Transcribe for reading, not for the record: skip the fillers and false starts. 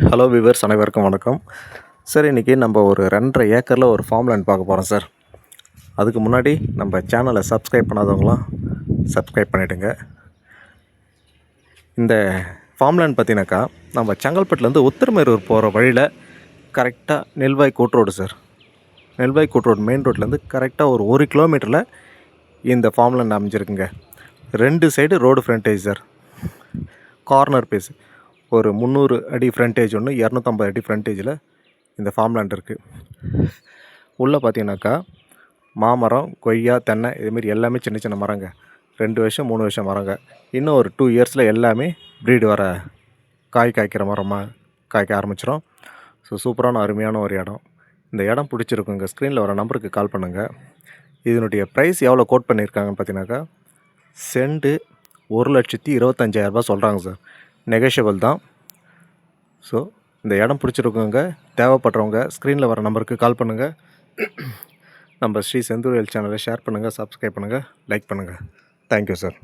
Hello viewers, அனைவருக்கும் வணக்கம். Sir, இன்றைக்கி நம்ம ஒரு 2.5 ஏக்கரில் ஒரு ஃபார்ம் லேண்ட் பார்க்க போகிறோம் சார். அதுக்கு முன்னாடி நம்ம சேனலை சப்ஸ்கிரைப் பண்ணாதவங்களாம் சப்ஸ்கிரைப் பண்ணிவிடுங்க. இந்த ஃபார்ம் லேண்ட் பார்த்தினாக்கா நம்ம செங்கல்பட்டுலேருந்து உத்திரமேரூர் போகிற வழியில் கரெக்டாக நெல்வாய் கூட்ரோடு சார். நெல்வாய் கூட்ரோடு மெயின் ரோட்லேருந்து கரெக்டாக ஒரு 1 கிலோமீட்டரில் இந்த ஃபார்ம் லேண்ட் அமைஞ்சிருக்குங்க. 2 side road frontage sir. Corner face ஒரு 300 அடி ஃப்ரண்டேஜ் ஒன்று, 250 அடி ஃப்ரண்டேஜில் இந்த ஃபார்ம் லேண்ட் இருக்குது. உள்ளே பார்த்தீங்கன்னாக்கா மாமரம், கொய்யா, தென்னை இதுமாரி எல்லாமே சின்ன சின்ன மரங்க. 2 வருஷம் 3 வருஷம் மரங்க. இன்னும் ஒரு 2 இயர்ஸில் எல்லாமே ப்ரீடு வர காய்க்கிற மரமாக காய்க்க ஆரம்பிச்சிடும். ஸோ சூப்பரான அருமையான ஒரு இடம். இந்த இடம் பிடிச்சிருக்குங்க. ஸ்க்ரீனில் வர நம்பருக்கு கால் பண்ணுங்கள். இதனுடைய ப்ரைஸ் எவ்வளோ கோட் பண்ணியிருக்காங்கன்னு பார்த்தீங்கன்னாக்கா சென்ட்டு 1,25,000 சொல்கிறாங்க சார். நெகோஷியபிள் தான். ஸோ இந்த இடம் பிடிச்சிருக்கவங்க, தேவைப்படுறவங்க ஸ்க்ரீனில் வர நம்பருக்கு கால் பண்ணுங்கள். நம்ம ஸ்ரீ செந்தூரியல் சேனலை ஷேர் பண்ணுங்கள், சப்ஸ்கிரைப் பண்ணுங்கள், லைக் பண்ணுங்கள். Thank you sir.